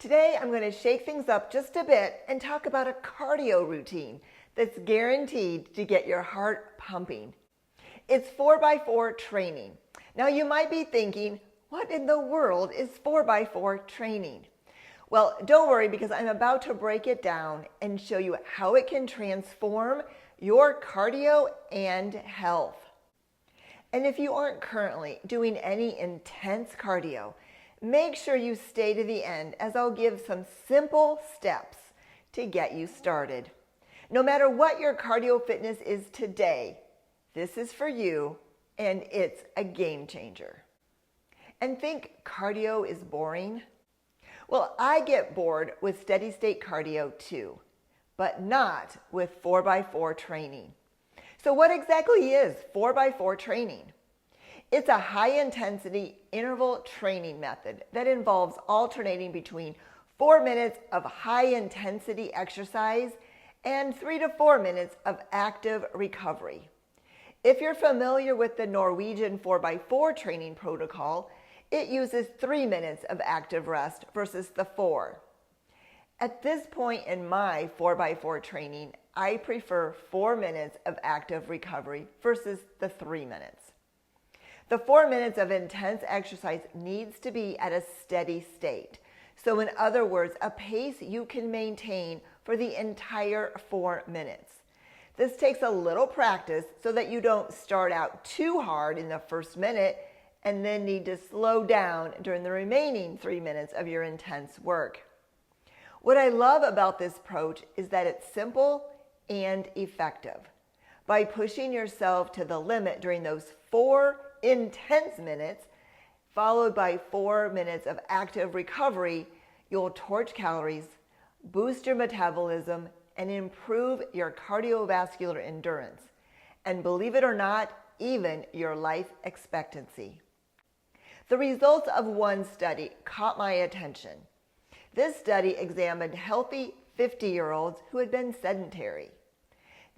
Today, I'm going to shake things up just a bit and talk about a cardio routine that's guaranteed to get your heart pumping. It's 4x4 training. Now, you might be thinking, what in the world is 4x4 training? Well, don't worry, because I'm about to break it down and show you how it can transform your cardio and health. And if you aren't currently doing any intense cardio, make sure you stay to the end, as I'll give some simple steps to get you started. No matter what your cardio fitness is today, this is for you, and it's a game changer. And think cardio is boring? Well, I get bored with steady state cardio too, but not with 4x4 training. So what exactly is 4x4 training? It's a high-intensity interval training method that involves alternating between 4 minutes of high-intensity exercise and 3 to 4 minutes of active recovery. If you're familiar with the Norwegian 4x4 training protocol, it uses 3 minutes of active rest versus the 4. At this point in my 4x4 training, I prefer 4 minutes of active recovery versus the 3 minutes. The 4 minutes of intense exercise needs to be at a steady state. So in other words, a pace you can maintain for the entire 4 minutes. This takes a little practice so that you don't start out too hard in the first minute and then need to slow down during the remaining 3 minutes of your intense work. What I love about this approach is that it's simple and effective. By pushing yourself to the limit during those 4 intense minutes, followed by 4 minutes of active recovery, you'll torch calories, boost your metabolism, and improve your cardiovascular endurance. And believe it or not, even your life expectancy. The results of one study caught my attention. This study examined healthy 50-year-olds who had been sedentary.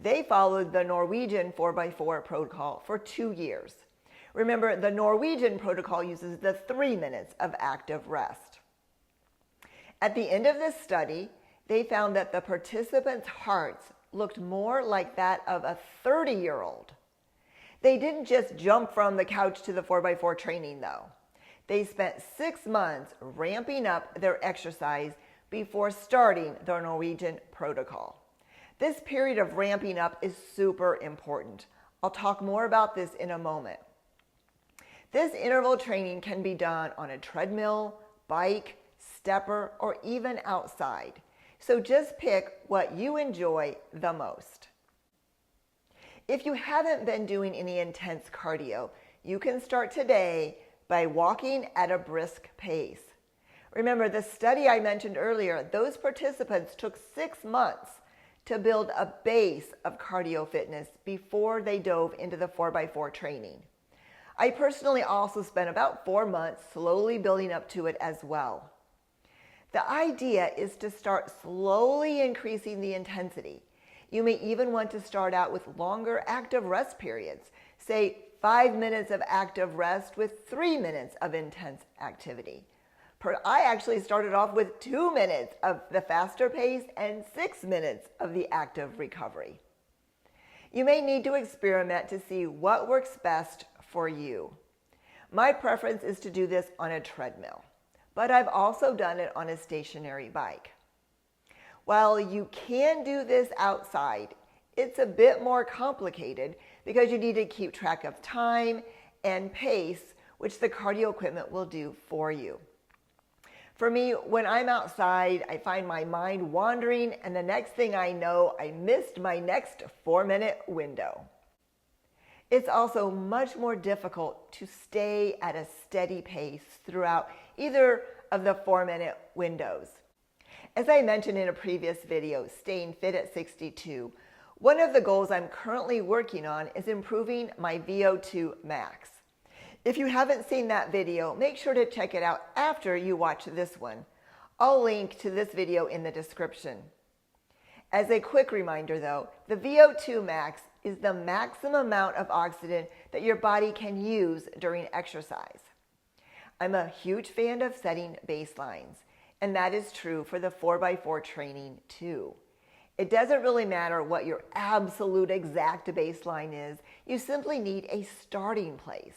They followed the Norwegian 4x4 protocol for 2 years. Remember, the Norwegian protocol uses the 3 minutes of active rest. At the end of this study, they found that the participants' hearts looked more like that of a 30-year-old. They didn't just jump from the couch to the 4x4 training, though. They spent 6 months ramping up their exercise before starting the Norwegian protocol. This period of ramping up is super important. I'll talk more about this in a moment. This interval training can be done on a treadmill, bike, stepper, or even outside. So just pick what you enjoy the most. If you haven't been doing any intense cardio, you can start today by walking at a brisk pace. Remember, the study I mentioned earlier, those participants took 6 months to build a base of cardio fitness before they dove into the 4x4 training. I personally also spent about 4 months slowly building up to it as well. The idea is to start slowly increasing the intensity. You may even want to start out with longer active rest periods, say 5 minutes of active rest with 3 minutes of intense activity. I actually started off with 2 minutes of the faster pace and 6 minutes of the active recovery. You may need to experiment to see what works best for you. My preference is to do this on a treadmill, but I've also done it on a stationary bike. While you can do this outside, it's a bit more complicated because you need to keep track of time and pace, which the cardio equipment will do for you. For me, when I'm outside, I find my mind wandering, and the next thing I know, I missed my next 4-minute window. It's also much more difficult to stay at a steady pace throughout either of the 4-minute windows. As I mentioned in a previous video, Staying Fit at 62, one of the goals I'm currently working on is improving my VO2 max. If you haven't seen that video, make sure to check it out after you watch this one. I'll link to this video in the description. As a quick reminder though, the VO2 max is the maximum amount of oxygen that your body can use during exercise. I'm a huge fan of setting baselines, And that is true for the 4x4 training too. It doesn't really matter what your absolute exact baseline is. You simply need a starting place.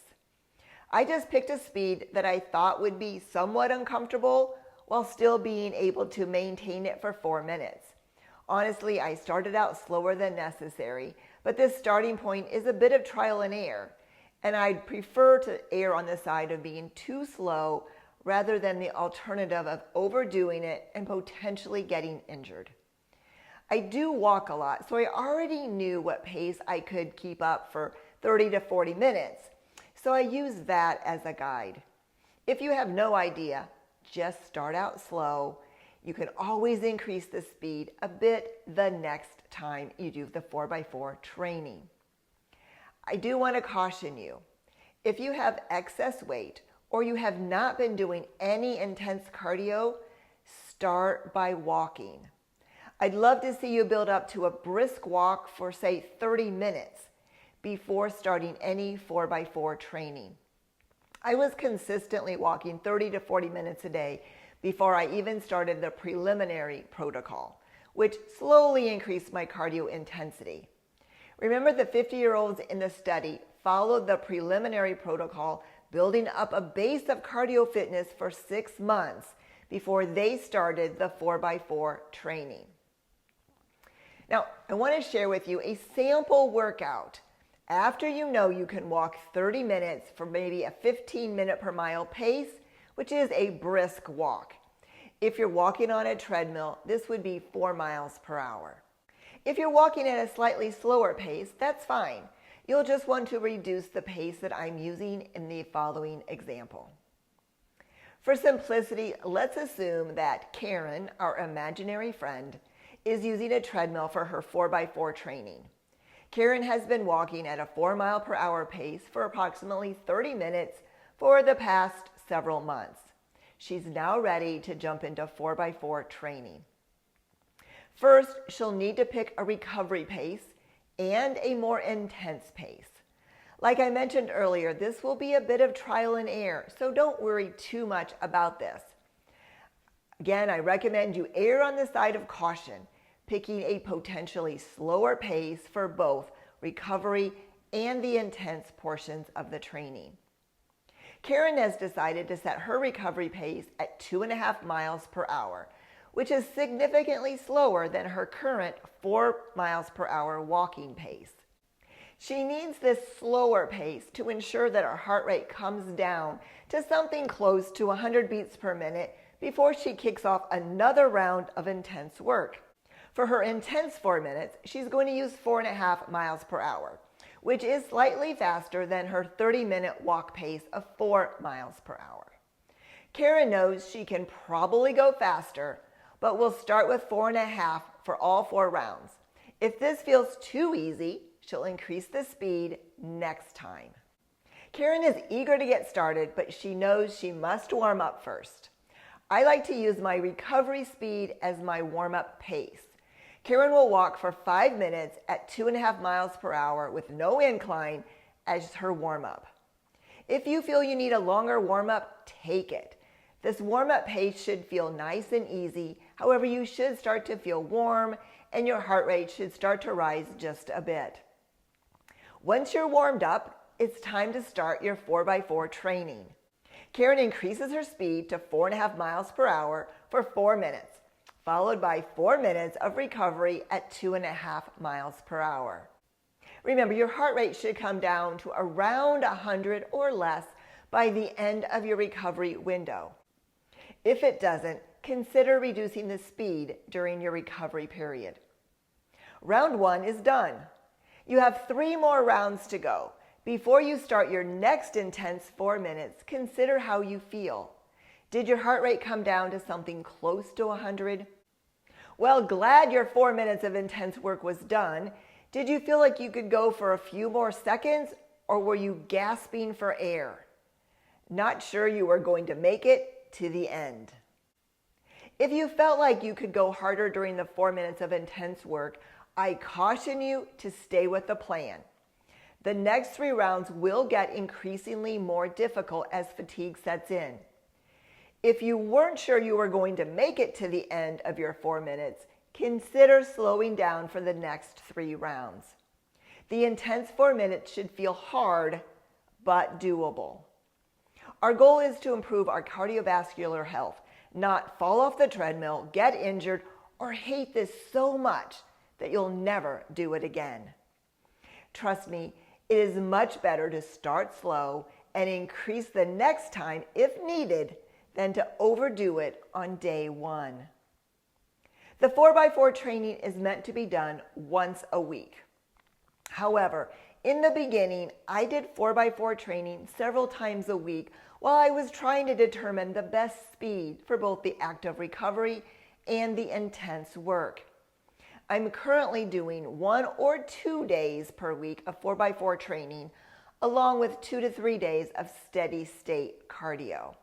I just picked a speed that I thought would be somewhat uncomfortable while still being able to maintain it for 4 minutes. Honestly, I started out slower than necessary, but this starting point is a bit of trial and error, and I'd prefer to err on the side of being too slow rather than the alternative of overdoing it and potentially getting injured. I do walk a lot, so I already knew what pace I could keep up for 30 to 40 minutes, so I use that as a guide. If you have no idea, just start out slow. You can always increase the speed a bit the next time you do the 4x4 training. I do want to caution you, if you have excess weight or you have not been doing any intense cardio, start by walking. I'd love to see you build up to a brisk walk for, say, 30 minutes before starting any 4x4 training. I was consistently walking 30 to 40 minutes a day before I even started the preliminary protocol, which slowly increased my cardio intensity. Remember, the 50-year-olds in the study followed the preliminary protocol, building up a base of cardio fitness for 6 months before they started the 4x4 training. Now, I want to share with you a sample workout. After you know you can walk 30 minutes for maybe a 15-minute per mile pace, which is a brisk walk. If you're walking on a treadmill, this would be 4 miles per hour. If you're walking at a slightly slower pace, that's fine. You'll just want to reduce the pace that I'm using in the following example. For simplicity, let's assume that Karen, our imaginary friend, is using a treadmill for her 4x4 training. Karen has been walking at a 4 mile per hour pace for approximately 30 minutes for the past several months. She's now ready to jump into 4x4 training. First, she'll need to pick a recovery pace and a more intense pace. Like I mentioned earlier, this will be a bit of trial and error, so don't worry too much about this. Again, I recommend you err on the side of caution, picking a potentially slower pace for both recovery and the intense portions of the training. Karen has decided to set her recovery pace at 2.5 miles per hour, which is significantly slower than her current 4 miles per hour walking pace. She needs this slower pace to ensure that her heart rate comes down to something close to 100 beats per minute before she kicks off another round of intense work. For her intense 4 minutes, she's going to use 4.5 miles per hour, which is slightly faster than her 30-minute walk pace of 4 miles per hour. Karen knows she can probably go faster, but we'll start with 4.5 for all 4 rounds. If this feels too easy, she'll increase the speed next time. Karen is eager to get started, but she knows she must warm up first. I like to use my recovery speed as my warm-up pace. Karen will walk for 5 minutes at 2.5 miles per hour with no incline as her warm-up. If you feel you need a longer warm-up, take it. This warm-up pace should feel nice and easy. However, you should start to feel warm and your heart rate should start to rise just a bit. Once you're warmed up, it's time to start your 4x4 training. Karen increases her speed to 4.5 miles per hour for 4 minutes, followed by 4 minutes of recovery at 2.5 miles per hour. Remember, your heart rate should come down to around 100 or less by the end of your recovery window. If it doesn't, consider reducing the speed during your recovery period. Round 1 is done. You have 3 more rounds to go. Before you start your next intense 4 minutes, consider how you feel. Did your heart rate come down to something close to 100? Well, glad your 4 minutes of intense work was done. Did you feel like you could go for a few more seconds, or were you gasping for air? Not sure you were going to make it to the end. If you felt like you could go harder during the 4 minutes of intense work, I caution you to stay with the plan. The next 3 rounds will get increasingly more difficult as fatigue sets in. If you weren't sure you were going to make it to the end of your 4 minutes, consider slowing down for the next 3 rounds. The intense 4 minutes should feel hard, but doable. Our goal is to improve our cardiovascular health, not fall off the treadmill, get injured, or hate this so much that you'll never do it again. Trust me, it is much better to start slow and increase the next time if needed than to overdo it on day 1. The 4x4 training is meant to be done once a week. However, in the beginning, I did 4x4 training several times a week while I was trying to determine the best speed for both the active recovery and the intense work. I'm currently doing 1 or 2 days per week of 4x4 training, along with 2 to 3 days of steady state cardio.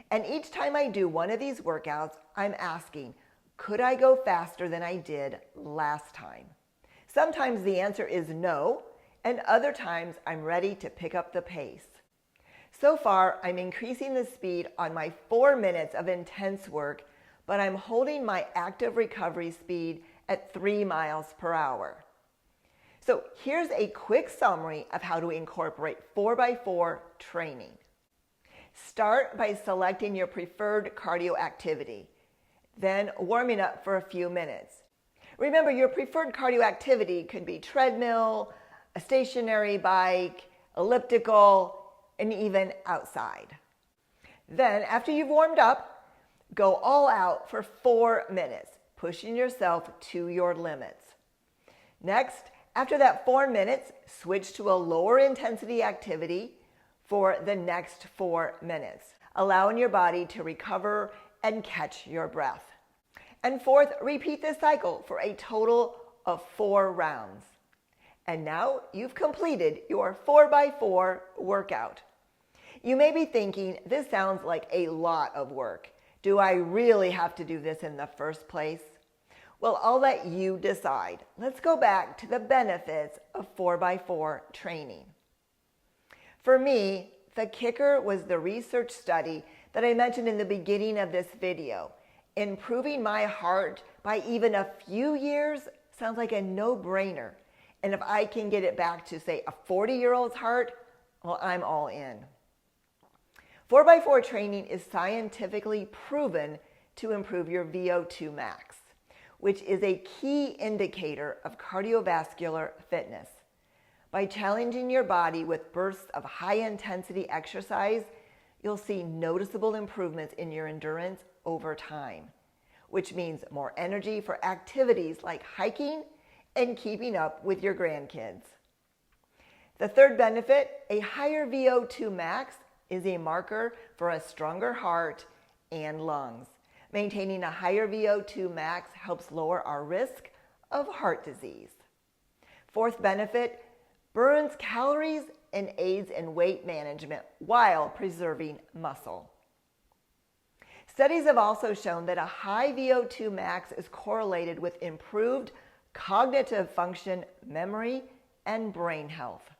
And each time I do one of these workouts, I'm asking, could I go faster than I did last time? Sometimes the answer is no, and other times I'm ready to pick up the pace. So far, I'm increasing the speed on my 4 minutes of intense work, but I'm holding my active recovery speed at 3 miles per hour. So here's a quick summary of how to incorporate 4x4 training. Start by selecting your preferred cardio activity, then warming up for a few minutes. Remember, your preferred cardio activity could be treadmill, a stationary bike, elliptical, and even outside. Then, after you've warmed up, go all out for 4 minutes, pushing yourself to your limits. Next, after that 4 minutes, switch to a lower intensity activity for the next 4 minutes, allowing your body to recover and catch your breath. And fourth, repeat this cycle for a total of 4 rounds. And now you've completed your 4x4 workout. You may be thinking, this sounds like a lot of work. Do I really have to do this in the first place? Well, I'll let you decide. Let's go back to the benefits of 4x4 training. For me, the kicker was the research study that I mentioned in the beginning of this video. Improving my heart by even a few years sounds like a no-brainer. And if I can get it back to, say, a 40-year-old's heart, well, I'm all in. 4x4 training is scientifically proven to improve your VO2 max, which is a key indicator of cardiovascular fitness. By challenging your body with bursts of high-intensity exercise, you'll see noticeable improvements in your endurance over time, which means more energy for activities like hiking and keeping up with your grandkids. The third benefit, a higher VO2 max, is a marker for a stronger heart and lungs. Maintaining a higher VO2 max helps lower our risk of heart disease. Fourth benefit, burns calories and aids in weight management while preserving muscle. Studies have also shown that a high VO2 max is correlated with improved cognitive function, memory, and brain health.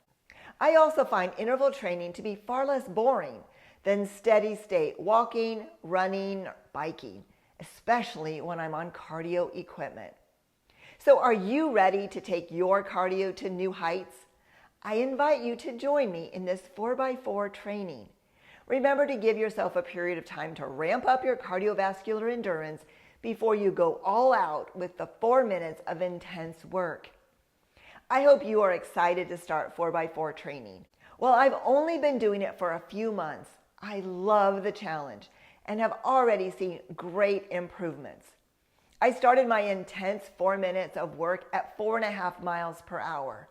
I also find interval training to be far less boring than steady state walking, running, or biking, especially when I'm on cardio equipment. So are you ready to take your cardio to new heights? I invite you to join me in this 4x4 training. Remember to give yourself a period of time to ramp up your cardiovascular endurance before you go all out with the 4 minutes of intense work. I hope you are excited to start 4x4 training. While I've only been doing it for a few months, I love the challenge and have already seen great improvements. I started my intense 4 minutes of work at 4.5 miles per hour.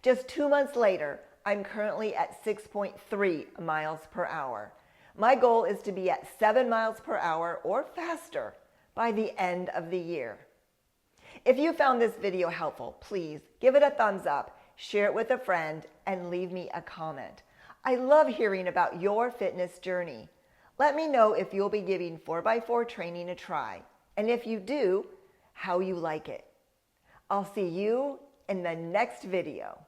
Just 2 months later, I'm currently at 6.3 miles per hour. My goal is to be at 7 miles per hour or faster by the end of the year. If you found this video helpful, please give it a thumbs up, share it with a friend, and leave me a comment. I love hearing about your fitness journey. Let me know if you'll be giving 4x4 training a try, and if you do, how you like it. I'll see you in the next video.